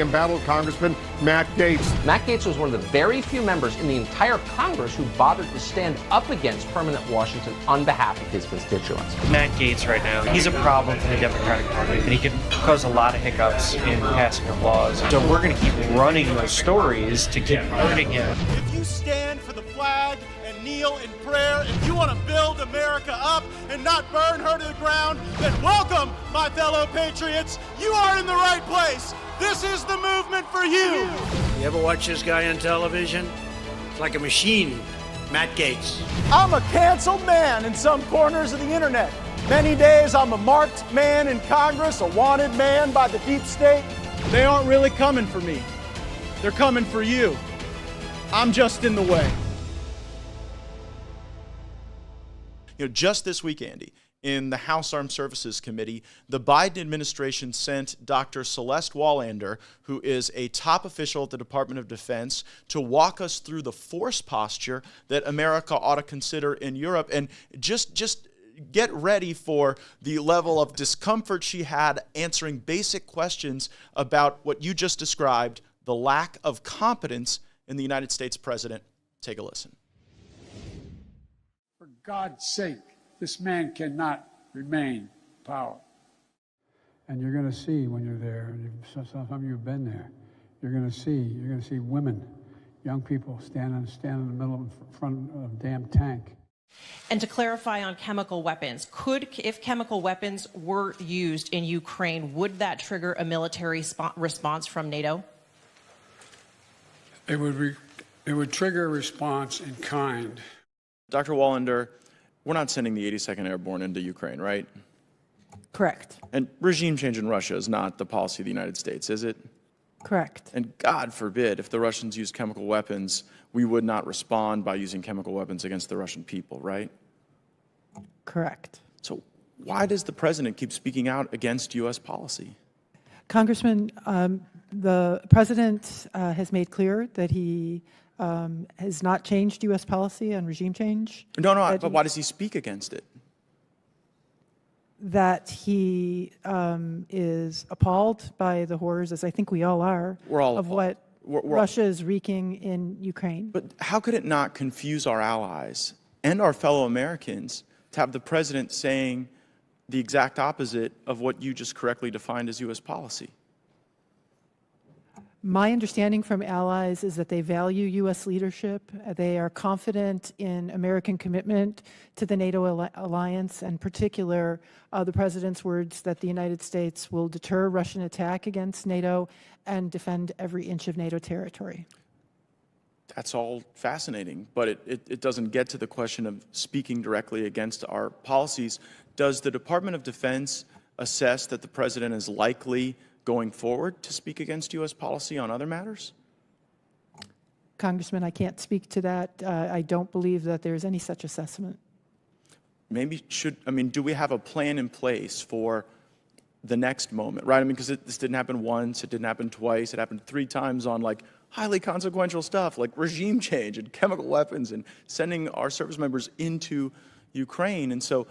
embattled Congressman Matt Gaetz. Matt Gaetz was one of the very few members in the entire Congress who bothered to stand up against permanent Washington on behalf of his constituents. Matt Gaetz right now, he's a problem for the Democratic Party, and he can cause a lot of hiccups in passing of laws. So we're going to keep running those stories to keep hurting him. If you stand for the flag and kneel in prayer, if you want to build America up and not burn her to the ground, then welcome, my fellow patriots. You are in the right place. This is the movement for you. You ever watch this guy on television? It's like a machine. Matt Gaetz. I'm a canceled man in some corners of the internet. Many days I'm a marked man in Congress, a wanted man by the deep state. They aren't really coming for me. They're coming for you. I'm just in the way. Just this week, Andy, in the House Armed Services Committee, the Biden administration sent Dr. Celeste Wallander, who is a top official at the Department of Defense, to walk us through the force posture that America ought to consider in Europe. And just get ready for the level of discomfort she had answering basic questions about what you just described, the lack of competence in the United States president. Take a listen. For God's sake, this man cannot remain in power. And you're going to see when you're there, and some of you have been there, you're going to see women, young people stand in the middle in front of a damn tank. And to clarify on chemical weapons, if chemical weapons were used in Ukraine, would that trigger a military response from NATO? It would trigger a response in kind. Dr. Wallander, we're not sending the 82nd Airborne into Ukraine, right? Correct. And regime change in Russia is not the policy of the United States, is it? Correct. And God forbid, if the Russians use chemical weapons, we would not respond by using chemical weapons against the Russian people, right? Correct. So why does the president keep speaking out against U.S. policy? Congressman, the president has made clear that he has not changed U.S. policy on regime change. No, but why does he speak against it? That he is appalled by the horrors, as I think we all are, We're all of appalled. what Russia is wreaking in Ukraine. But how could it not confuse our allies and our fellow Americans to have the president saying the exact opposite of what you just correctly defined as U.S. policy? My understanding from allies is that they value U.S. leadership. They are confident in American commitment to the NATO alliance, and in particular, the president's words that the United States will deter Russian attack against NATO and defend every inch of NATO territory. That's all fascinating, but it doesn't get to the question of speaking directly against our policies. Does the Department of Defense assess that the president is likely going forward to speak against U.S. policy on other matters? Congressman, I can't speak to that. I don't believe that there's any such assessment. Do we have a plan in place for the next moment, right? Because this didn't happen once, it didn't happen twice, it happened 3 times on highly consequential stuff like regime change and chemical weapons and sending our service members into Ukraine. And so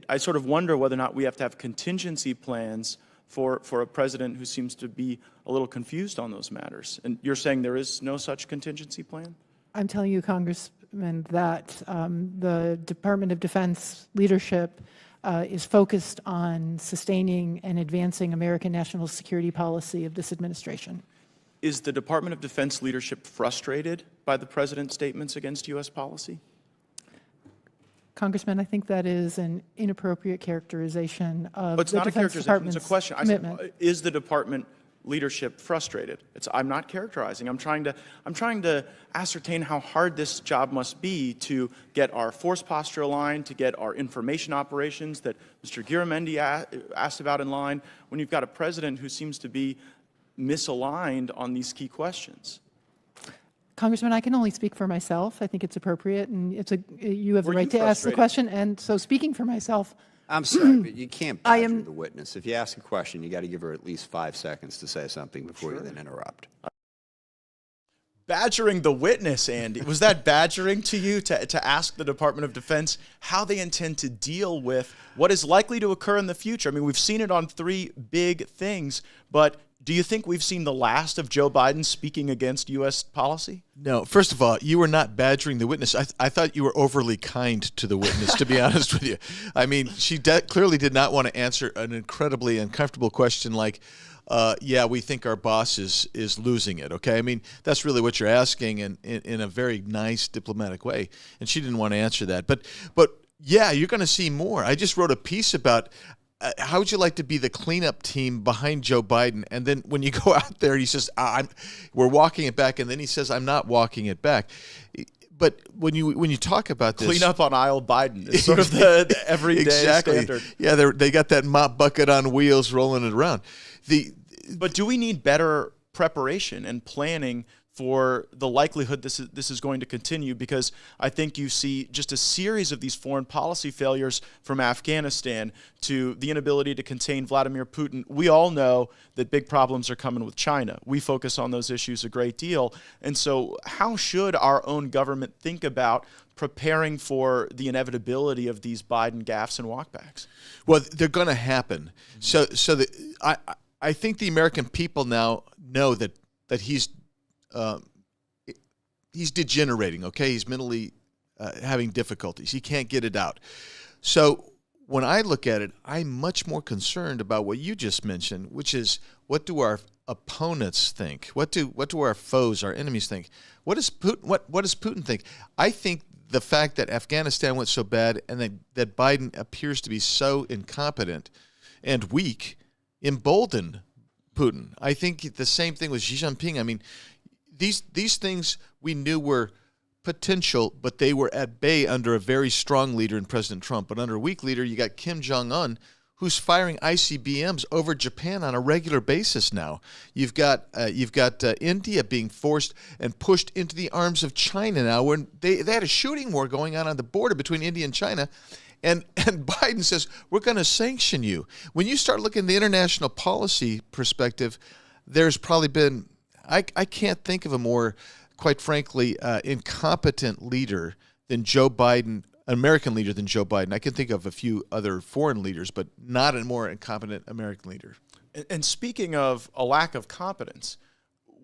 I sort of wonder whether or not we have to have contingency plans for a president who seems to be a little confused on those matters. And you're saying there is no such contingency plan? I'm telling you, Congressman, that the Department of Defense leadership is focused on sustaining and advancing American national security policy of this administration. Is the Department of Defense leadership frustrated by the president's statements against U.S. policy? Congressman, I think that is an inappropriate characterization of But it's the not a Defense characterization, it's a Department's question. commitment. Is the department leadership frustrated? I'm not characterizing. I'm trying to ascertain how hard this job must be to get our force posture aligned, to get our information operations that Mr. Giramendi asked about in line, when you've got a president who seems to be misaligned on these key questions. Congressman, I can only speak for myself. I think it's appropriate, and you have the right to ask the frustrated? question. And so, speaking for myself, I'm sorry, but you can't badger the witness. If you ask a question, you got to give her at least 5 seconds to say something before you then interrupt. Badgering the witness, Andy. Was that badgering to you to ask the Department of Defense how they intend to deal with what is likely to occur in the future? We've seen it on 3 big things, but Do you think we've seen the last of Joe Biden speaking against U.S. policy? No. First of all, you were not badgering the witness. I thought you were overly kind to the witness, to be honest with you. I mean, she clearly did not want to answer an incredibly uncomfortable question like, yeah, we think our boss is losing it, okay? I mean, that's really what you're asking in a very nice diplomatic way, and she didn't want to answer that. But yeah, you're going to see more. I just wrote a piece about how would you like to be the cleanup team behind Joe Biden? And then when you go out there, he says, we're walking it back. And then he says, I'm not walking it back. But when you talk about this, clean up on aisle Biden is sort of the everyday standard. Yeah, they got that mop bucket on wheels rolling it around. But do we need better preparation and planning for the likelihood this is going to continue? Because I think you see just a series of these foreign policy failures, from Afghanistan to the inability to contain Vladimir Putin. We all know that big problems are coming with China. We focus on those issues a great deal. And so how should our own government think about preparing for the inevitability of these Biden gaffes and walkbacks? Well, they're going to happen. So I think the American people now know that he's degenerating, okay? He's mentally having difficulties. He can't get it out. So when I look at it, I'm much more concerned about what you just mentioned, which is, what do our opponents think? What do our foes, our enemies think? What does Putin think? I think the fact that Afghanistan went so bad and that Biden appears to be so incompetent and weak emboldened Putin. I think the same thing with Xi Jinping. I mean, these things we knew were potential, but they were at bay under a very strong leader in President Trump. But under a weak leader, you got Kim Jong-un, who's firing ICBMs over Japan on a regular basis now. You've got India being forced and pushed into the arms of China now, when they had a shooting war going on the border between India and China. And Biden says, we're going to sanction you. When you start looking at the international policy perspective, there's probably been, I can't think of a more, quite frankly, incompetent leader than Joe Biden, an American leader than Joe Biden. I can think of a few other foreign leaders, but not a more incompetent American leader. And speaking of a lack of competence,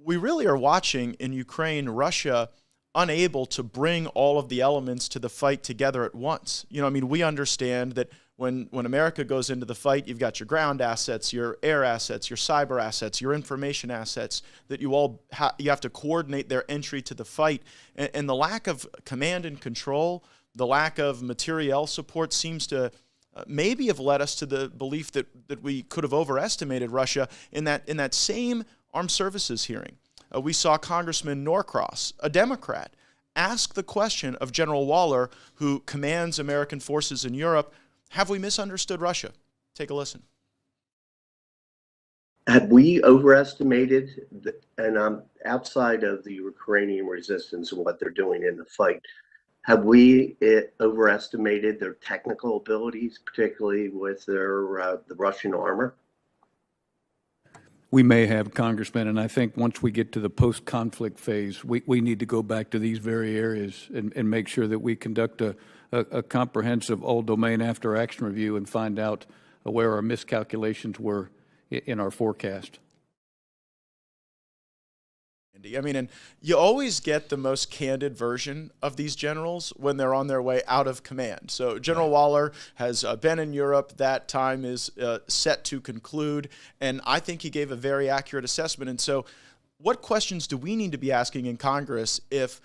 we really are watching in Ukraine, Russia unable to bring all of the elements to the fight together at once. You know, I mean, we understand that when America goes into the fight, you've got your ground assets, your air assets, your cyber assets, your information assets, that you have to coordinate their entry to the fight. And the lack of command and control, the lack of materiel support seems to maybe have led us to the belief that we could have overestimated Russia in that same armed services hearing. We saw Congressman Norcross, a Democrat, ask the question of General Waller, who commands American forces in Europe, have we misunderstood Russia? Take a listen. Have we overestimated, and outside of the Ukrainian resistance and what they're doing in the fight, have we overestimated their technical abilities, particularly with the Russian armor? We may have, Congressman, and I think once we get to the post-conflict phase, we need to go back to these very areas and make sure that we conduct a comprehensive all-domain after-action review and find out where our miscalculations were in our forecast. I mean, and you always get the most candid version of these generals when they're on their way out of command. So General Waller has been in Europe. That time is set to conclude, and I think he gave a very accurate assessment. And so what questions do we need to be asking in Congress if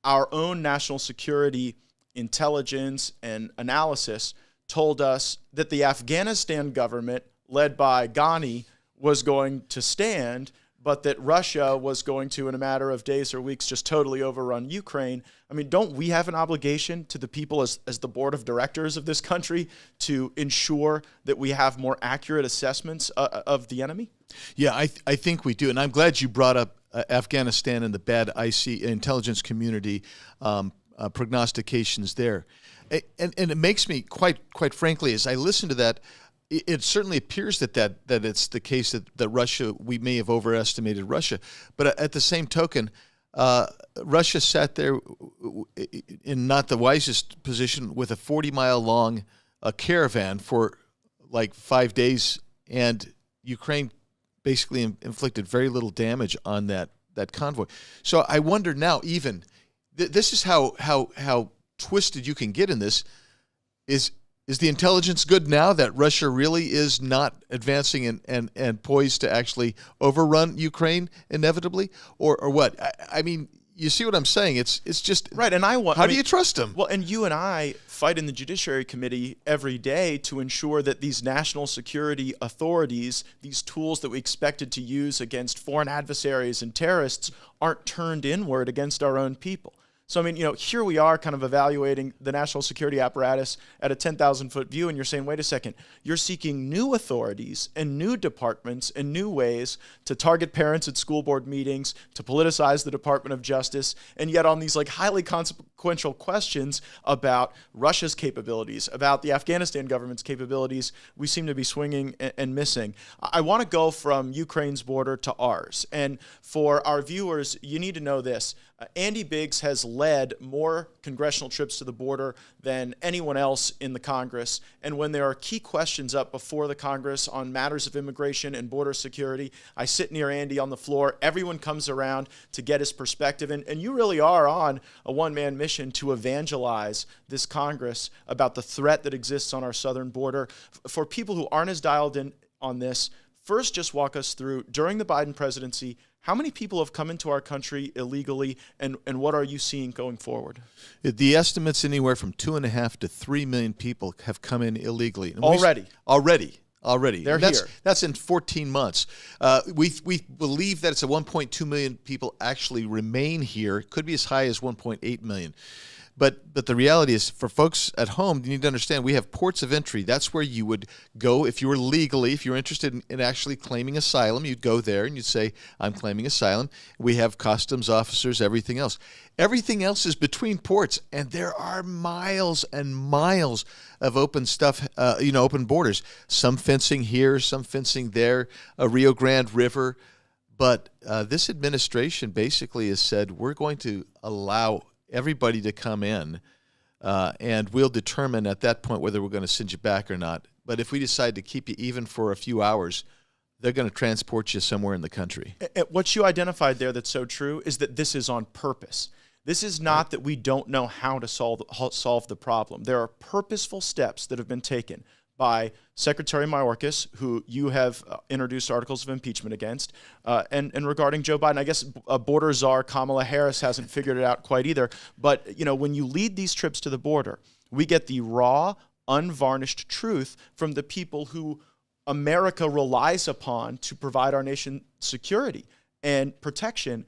our own national security intelligence and analysis told us that the Afghanistan government, led by Ghani, was going to stand, but that Russia was going to, in a matter of days or weeks, just totally overrun Ukraine? I mean, don't we have an obligation to the people as the board of directors of this country to ensure that we have more accurate assessments of the enemy? Yeah, I think we do. And I'm glad you brought up Afghanistan and the bad IC intelligence community prognostications there. And it makes me, quite frankly, as I listen to that, it certainly appears that it's the case that Russia, we may have overestimated Russia. But at the same token, Russia sat there in not the wisest position with a 40-mile-long caravan for like 5 days, and Ukraine basically inflicted very little damage on that convoy. So I wonder now, even this is how twisted you can get in this. Is the intelligence good now that Russia really is not advancing and poised to actually overrun Ukraine inevitably, or what? I mean, you see what I'm saying? It's just right. And how do you trust them? Well, and you and I fight in the Judiciary Committee every day to ensure that these national security authorities, these tools that we expected to use against foreign adversaries and terrorists, aren't turned inward against our own people. So, I mean, here we are kind of evaluating the national security apparatus at a 10,000-foot view, and you're saying, wait a second, you're seeking new authorities and new departments and new ways to target parents at school board meetings, to politicize the Department of Justice, and yet on these highly consequential questions about Russia's capabilities, about the Afghanistan government's capabilities, we seem to be swinging and missing. I want to go from Ukraine's border to ours, and for our viewers, you need to know this. Andy Biggs has led more congressional trips to the border than anyone else in the Congress. And when there are key questions up before the Congress on matters of immigration and border security, I sit near Andy on the floor. Everyone comes around to get his perspective. And you really are on a one-man mission to evangelize this Congress about the threat that exists on our southern border. For people who aren't as dialed in on this, first just walk us through, during the Biden presidency, how many people have come into our country illegally, and what are you seeing going forward? The estimate's anywhere from 2.5 to 3 million people have come in illegally. And Already. They're here. That's in 14 months. We believe that it's 1.2 million people actually remain here. It could be as high as 1.8 million. But the reality is, for folks at home, you need to understand we have ports of entry. That's where you would go if you were legally, if you're interested in actually claiming asylum, you'd go there and you'd say, I'm claiming asylum. We have customs officers, everything else. Everything else is between ports, and there are miles and miles of open stuff, open borders. Some fencing here, some fencing there, a Rio Grande River. But this administration basically has said, we're going to allow everybody to come in, and we'll determine at that point whether we're going to send you back or not. But if we decide to keep you even for a few hours, they're going to transport you somewhere in the country. What you identified there that's so true is that this is on purpose. This is not that we don't know how to solve the problem. There are purposeful steps that have been taken by Secretary Mayorkas, who you have introduced articles of impeachment against, and regarding Joe Biden. I guess border czar Kamala Harris hasn't figured it out quite either. But when you lead these trips to the border, we get the raw, unvarnished truth from the people who America relies upon to provide our nation security and protection.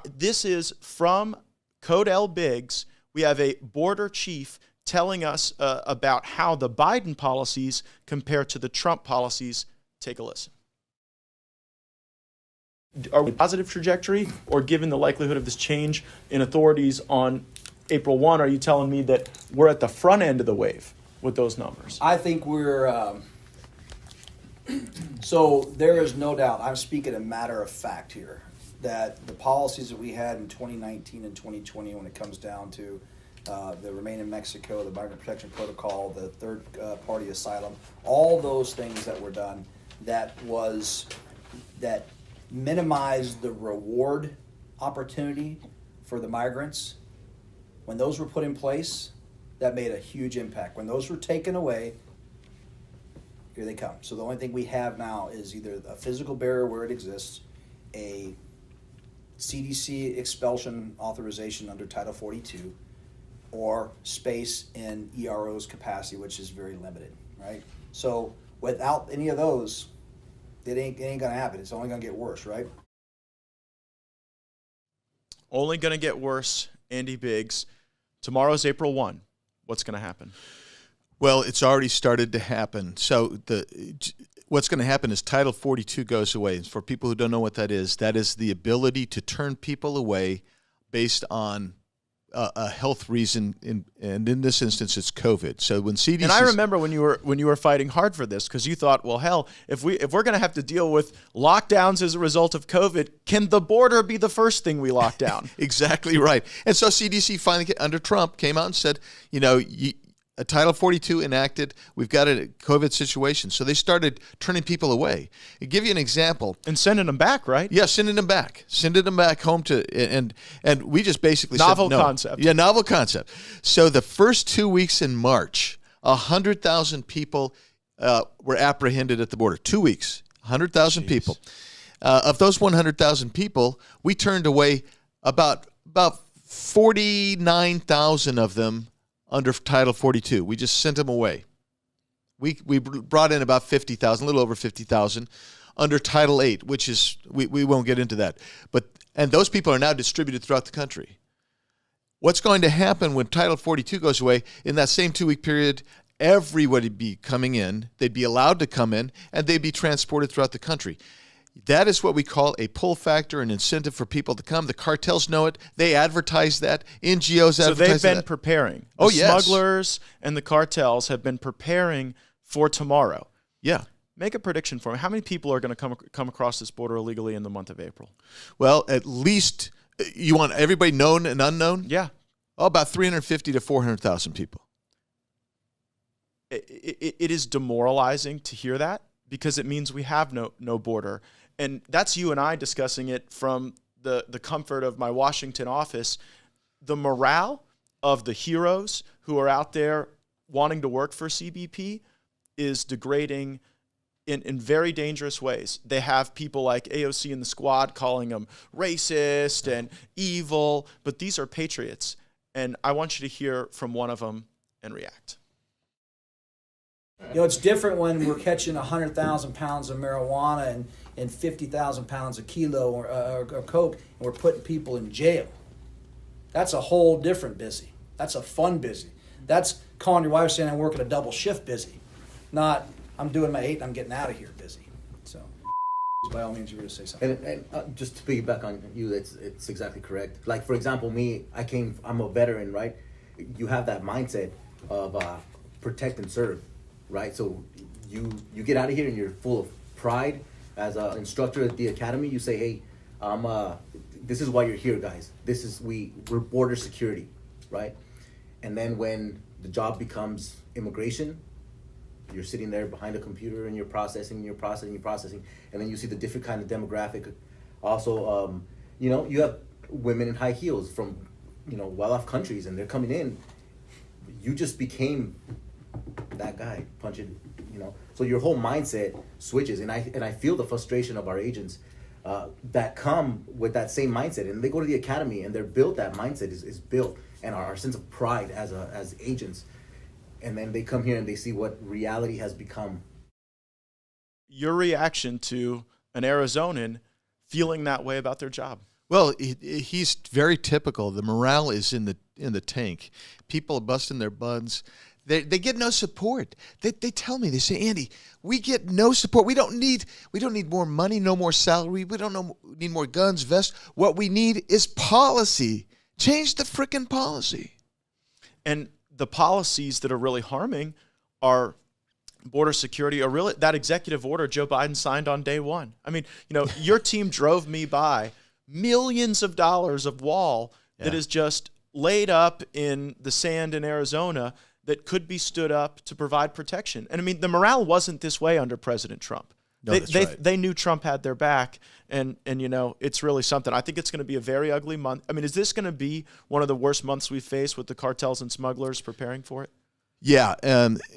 This is from Codell Biggs. We have a border chief telling us about how the Biden policies compare to the Trump policies. Take a listen. Are we positive trajectory, or given the likelihood of this change in authorities on April 1, are you telling me that we're at the front end of the wave with those numbers? I think we're so there is no doubt, I'm speaking a matter of fact here, that the policies that we had in 2019 and 2020 when it comes down to the Remain in Mexico, the Migrant Protection Protocol, the third-party asylum, all those things that were done that minimized the reward opportunity for the migrants. When those were put in place, that made a huge impact. When those were taken away, here they come. So the only thing we have now is either a physical barrier where it exists, a CDC expulsion authorization under Title 42, or space in ERO's capacity, which is very limited, right? So without any of those, it ain't going to happen. It's only going to get worse, right? Only going to get worse, Andy Biggs. Tomorrow's April 1. What's going to happen? Well, it's already started to happen. So what's going to happen is Title 42 goes away. For people who don't know what that is the ability to turn people away based on a health reason, and in this instance, it's COVID. So when CDC, and I remember when you were fighting hard for this, because you thought, well, hell, if we're going to have to deal with lockdowns as a result of COVID, can the border be the first thing we lock down? Exactly right. And so CDC finally, under Trump, came out and said, a Title 42 enacted. We've got a COVID situation. So they started turning people away. I'll give you an example. And sending them back, right? Yeah, sending them back. Sending them back home to, and we just basically novel said no. Concept. Yeah, novel concept. So the first 2 weeks in March, 100,000 people were apprehended at the border. 2 weeks, 100,000 people. Of those 100,000 people, we turned away about 49,000 of them under Title 42. We just sent them away. We brought in about 50,000, a little over 50,000 under Title 8, which is, we won't get into that. And those people are now distributed throughout the country. What's going to happen when Title 42 goes away, in that same 2 week period, everybody would be coming in, they'd be allowed to come in, and they'd be transported throughout the country. That is what we call a pull factor, an incentive for people to come. The cartels know it. They advertise that. NGOs advertise that. So they've been preparing. Oh, yes. The smugglers and the cartels have been preparing for tomorrow. Yeah. Make a prediction for me. How many people are going to come across this border illegally in the month of April? Well, at least, you want everybody known and unknown? Yeah. Oh, about 350 to 400,000 people. It is demoralizing to hear that, because it means we have no border. And that's you and I discussing it from the comfort of my Washington office. The morale of the heroes who are out there wanting to work for CBP is degrading in very dangerous ways. They have people like AOC and the squad calling them racist and evil, but these are patriots. And I want you to hear from one of them and react. You know, it's different when we're catching 100,000 pounds of marijuana and 50,000 pounds of kilo or coke, and we're putting people in jail. That's a whole different busy. That's a fun busy. That's calling your wife saying I'm working a double shift busy, not I'm doing my 8 and I'm getting out of here busy. So, by all means, you were to say something. And just to piggyback on you, it's exactly correct. Like, for example, me, I'm a veteran, right? You have that mindset of protect and serve, right? So you get out of here and you're full of pride. As an instructor at the academy, you say, hey, this is why you're here, guys. We're border security, right? And then when the job becomes immigration, you're sitting there behind a computer and you're processing, and then you see the different kind of demographic. Also, you have women in high heels from, well-off countries, and they're coming in. You just became that guy punching, So your whole mindset switches, and I feel the frustration of our agents that come with that same mindset, and they go to the academy and they're built. That mindset is built, and our sense of pride as agents. And then they come here and they see what reality has become. Your reaction to an Arizonan feeling that way about their job? Well, he's very typical. The morale is in the tank. People are busting their buns. They get no support. They tell me, they say, Andy, we get no support. We don't need more money, no more salary. We don't need more guns, vests. What we need is policy. Change the frickin' policy. And the policies that are really harming our border security are really that executive order Joe Biden signed on day one. I mean, your team drove me by millions of dollars of wall that is just laid up in the sand in Arizona that could be stood up to provide protection. And I mean, the morale wasn't this way under President Trump. No, they knew Trump had their back, and it's really something. I think it's going to be a very ugly month. I mean, is this going to be one of the worst months we've faced with the cartels and smugglers preparing for it? Yeah,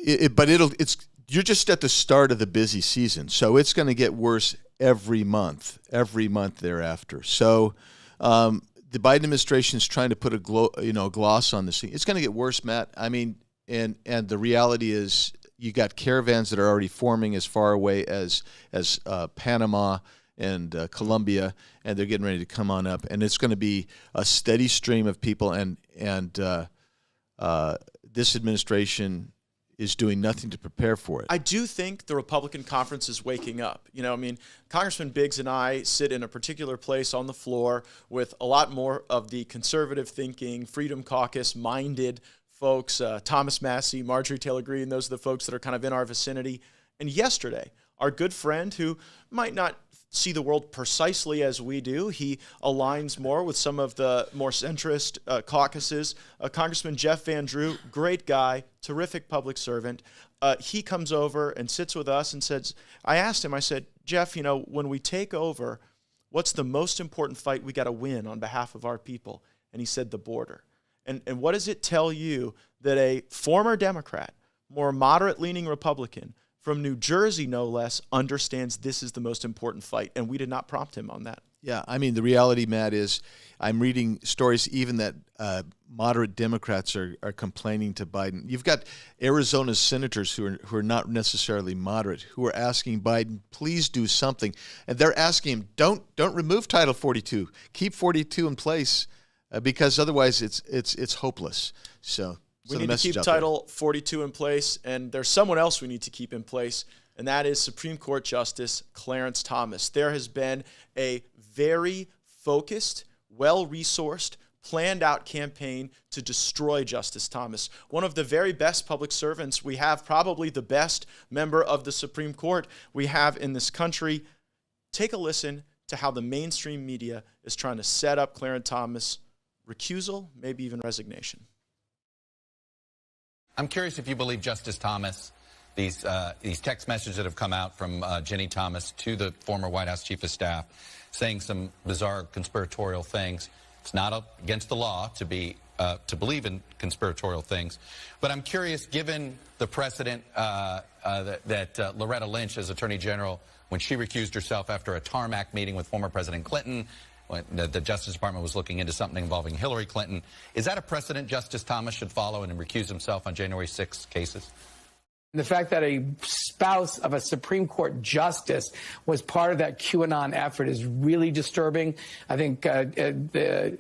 you're just at the start of the busy season, so it's going to get worse every month thereafter. So the Biden administration is trying to put a gloss on this thing. It's going to get worse, Matt. I mean, and the reality is, you got caravans that are already forming as far away as Panama and Colombia, and they're getting ready to come on up. And it's going to be a steady stream of people, and this administration is doing nothing to prepare for it. I do think the Republican conference is waking up. Congressman Biggs and I sit in a particular place on the floor with a lot more of the conservative thinking, Freedom Caucus-minded folks, Thomas Massey, Marjorie Taylor Greene, those are the folks that are kind of in our vicinity. And yesterday, our good friend, who might not see the world precisely as we do. He aligns more with some of the more centrist caucuses. Congressman Jeff Van Drew, great guy, terrific public servant. He comes over and sits with us and says, I asked him, I said, Jeff, you know, when we take over, what's the most important fight we got to win on behalf of our people? And he said, the border. And what does it tell you that a former Democrat, more moderate-leaning Republican from New Jersey, no less, understands this is the most important fight? And we did not prompt him on that. Yeah, I mean, the reality, Matt, is I'm reading stories even that moderate Democrats are complaining to Biden. You've got Arizona senators who are not necessarily moderate who are asking Biden, please do something. And they're asking him, don't remove Title 42. Keep 42 in place because otherwise it's hopeless. So we need to keep Title 42 in place, and there's someone else we need to keep in place, and that is Supreme Court Justice Clarence Thomas. There has been a very focused, well-resourced, planned-out campaign to destroy Justice Thomas, one of the very best public servants we have, probably the best member of the Supreme Court we have in this country. Take a listen to how the mainstream media is trying to set up Clarence Thomas' recusal, maybe even resignation. I'm curious if you believe Justice Thomas, these text messages that have come out from Ginny Thomas to the former White House Chief of Staff saying some bizarre conspiratorial things. It's not against the law to believe in conspiratorial things. But I'm curious, given the precedent that Loretta Lynch, as Attorney General, when she recused herself after a tarmac meeting with former President Clinton, when the Justice Department was looking into something involving Hillary Clinton, is that a precedent Justice Thomas should follow and recuse himself on January 6 cases? The fact that a spouse of a Supreme Court justice was part of that QAnon effort is really disturbing. I think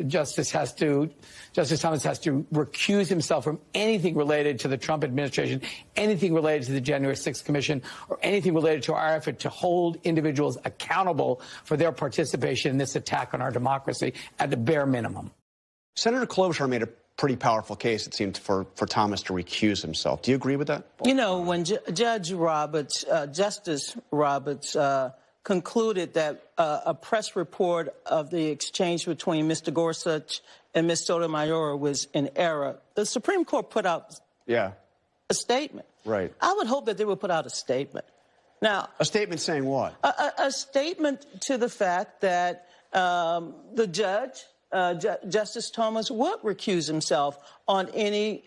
Justice Thomas has to recuse himself from anything related to the Trump administration, anything related to the January 6th Commission, or anything related to our effort to hold individuals accountable for their participation in this attack on our democracy at the bare minimum. Senator Klobuchar made a pretty powerful case, it seems, for Thomas to recuse himself. Do you agree with that? You know, when Justice Roberts concluded that a press report of the exchange between Mr. Gorsuch and Ms. Sotomayor was in error, the Supreme Court put out a statement. Right. I would hope that they would put out a statement. Now, a statement saying what? A statement to the fact that the judge, Justice Thomas, would recuse himself on any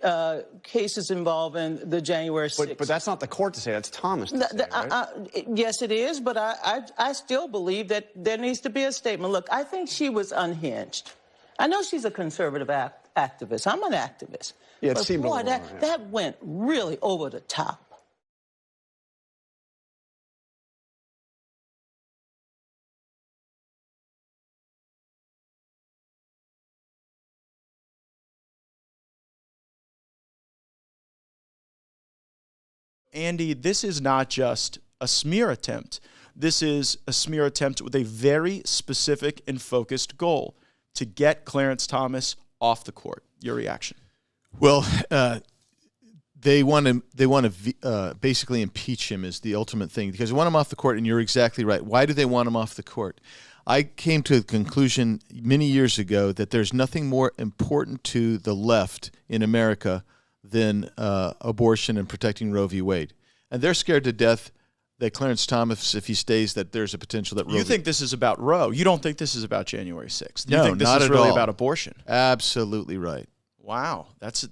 cases involving the January 6th. But that's not the court to say. That's Thomas to say, right? Yes, it is. But I still believe that there needs to be a statement. Look, I think she was unhinged. I know she's a conservative activist. I'm an activist. Yeah, it but seemed boy, that went really over the top. Andy, this is not just a smear attempt. This is a smear attempt with a very specific and focused goal: to get Clarence Thomas off the court. Your reaction? Well, they want to basically impeach him is the ultimate thing, because they want him off the court, and you're exactly right. Why do they want him off the court? I came to the conclusion many years ago that there's nothing more important to the left in America than abortion and protecting Roe v. Wade. And they're scared to death that Clarence Thomas, if he stays, that there's a potential that Roe You think this is about Roe. You don't think this is about January 6th. You No, think this not is at really all. about abortion. Absolutely right. Wow. That's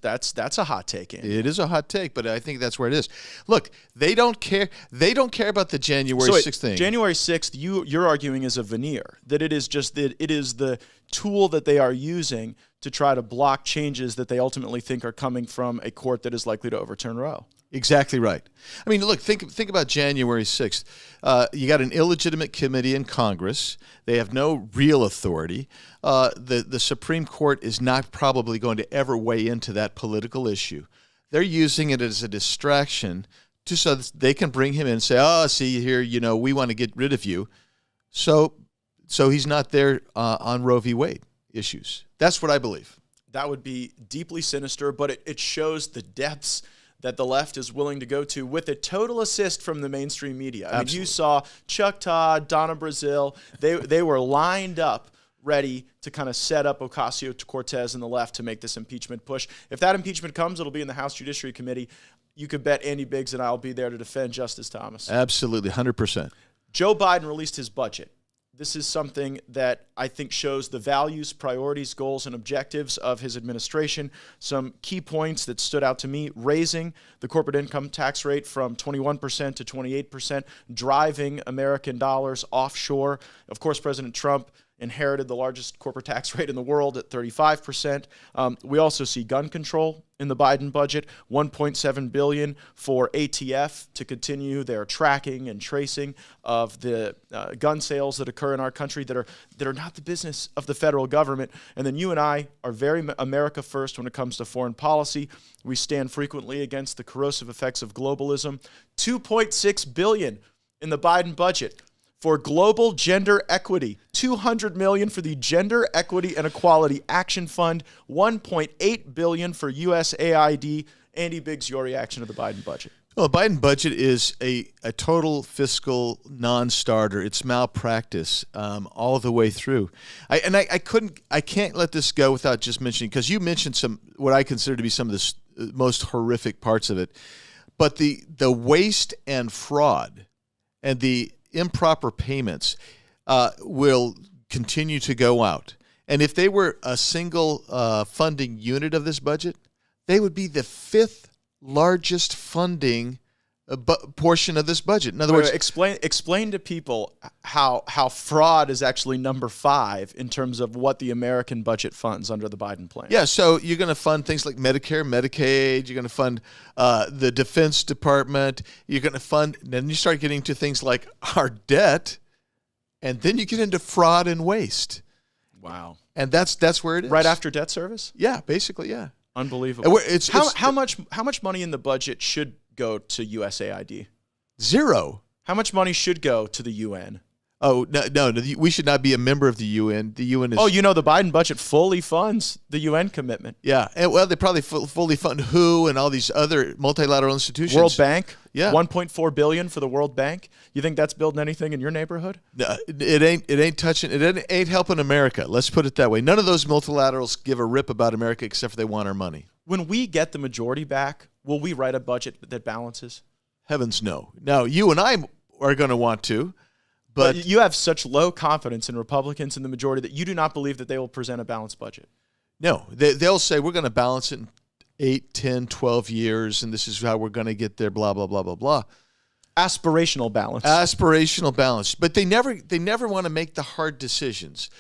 a hot take, Andy. It is a hot take, but I think that's where it is. Look, they don't care. They don't care about the January 6th thing. January 6th, you're arguing is a veneer, that it is just that it is the tool that they are using to try to block changes that they ultimately think are coming from a court that is likely to overturn Roe. Exactly right. I mean, look, think about January 6th. You got an illegitimate committee in Congress. They have no real authority. The Supreme Court is not probably going to ever weigh into that political issue. They're using it as a distraction so that they can bring him in and say, oh, see here, we want to get rid of you. So he's not there on Roe v. Wade issues. That's what I believe. That would be deeply sinister, but it shows the depths that the left is willing to go to with a total assist from the mainstream media. I mean, Absolutely. you saw Chuck Todd, Donna Brazile, they were lined up ready to kind of set up Ocasio-Cortez and the left to make this impeachment push. If that impeachment comes, it'll be in the House Judiciary Committee. You could bet Andy Biggs and I will be there to defend Justice Thomas. Absolutely, 100%. Joe Biden released his budget. This is something that I think shows the values, priorities, goals, and objectives of his administration. Some key points that stood out to me: raising the corporate income tax rate from 21% to 28%, driving American dollars offshore. Of course, President Trump inherited the largest corporate tax rate in the world at 35%. We also see gun control in the Biden budget, $1.7 billion for ATF to continue their tracking and tracing of the gun sales that occur in our country that are not the business of the federal government. And then you and I are very America first when it comes to foreign policy. We stand frequently against the corrosive effects of globalism. $2.6 billion in the Biden budget for global gender equity, $200 million for the Gender Equity and Equality Action Fund, $1.8 billion for USAID. Andy Biggs, your reaction to the Biden budget? Well, the Biden budget is a total fiscal non-starter. It's malpractice all the way through. I can't let this go without just mentioning, because you mentioned some what I consider to be some of the most horrific parts of it, but the waste and fraud and the improper payments will continue to go out. And if they were a single funding unit of this budget, they would be the fifth largest funding portion of this budget. In other words, explain to people how fraud is actually number 5 in terms of what the American budget funds under the Biden plan. Yeah, so you're going to fund things like Medicare, Medicaid. You're going to fund the Defense Department. You're going to fund, then you start getting to things like our debt, and then you get into fraud and waste. Wow. And that's where it is. Right after debt service? Yeah, basically, yeah. Unbelievable. How much money in the budget should go to USAID? Zero. How much money should go to the UN? Oh, no, we should not be a member of the UN. The UN is... Oh, the Biden budget fully funds the UN commitment. Yeah, and, well, they probably fully fund WHO and all these other multilateral institutions. World Bank? Yeah. $1.4 billion for the World Bank? You think that's building anything in your neighborhood? No, it ain't touching, it ain't helping America. Let's put it that way. None of those multilaterals give a rip about America except for they want our money. When we get the majority back, will we write a budget that balances? Heavens no. Now, you and I are going to want to. But you have such low confidence in Republicans in the majority that you do not believe that they will present a balanced budget. No, they'll say we're going to balance it in 8, 10, 12 years, and this is how we're going to get there, blah, blah, blah, blah, blah. Aspirational balance. Aspirational balance. But they never want to make the hard decisions,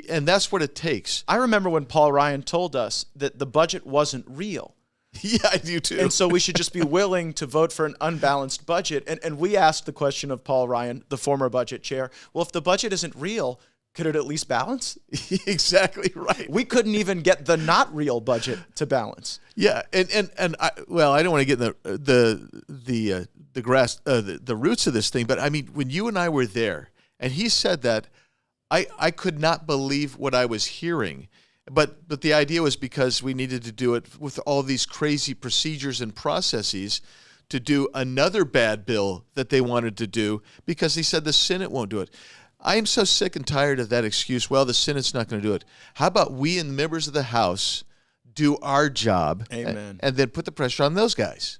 and that's what it takes. I remember when Paul Ryan told us that the budget wasn't real. Yeah, I do too. And so we should just be willing to vote for an unbalanced budget. And we asked the question of Paul Ryan, the former budget chair, well, if the budget isn't real, could it at least balance? Exactly right. We couldn't even get the not real budget to balance. Yeah, and I don't want to get in the roots of this thing, but I mean, when you and I were there, and he said that, I could not believe what I was hearing. But the idea was because we needed to do it with all these crazy procedures and processes to do another bad bill that they wanted to do because he said the Senate won't do it. I am so sick and tired of that excuse, well, the Senate's not going to do it. How about we and members of the House do our job? Amen. And then put the pressure on those guys.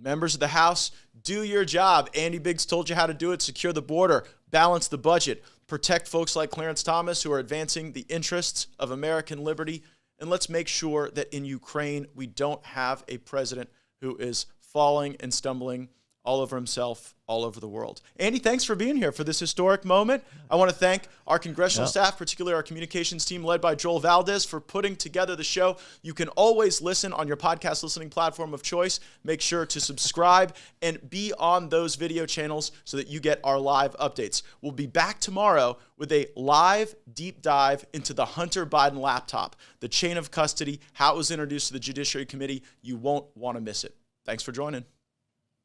Members of the House, do your job. Andy Biggs told you how to do it. Secure the border, balance the budget, protect folks like Clarence Thomas who are advancing the interests of American liberty, and let's make sure that in Ukraine we don't have a president who is falling and stumbling all over himself, all over the world. Andy, thanks for being here for this historic moment. I want to thank our congressional staff, particularly our communications team led by Joel Valdez, for putting together the show. You can always listen on your podcast listening platform of choice. Make sure to subscribe and be on those video channels so that you get our live updates. We'll be back tomorrow with a live deep dive into the Hunter Biden laptop, the chain of custody, how it was introduced to the Judiciary Committee. You won't want to miss it. Thanks for joining.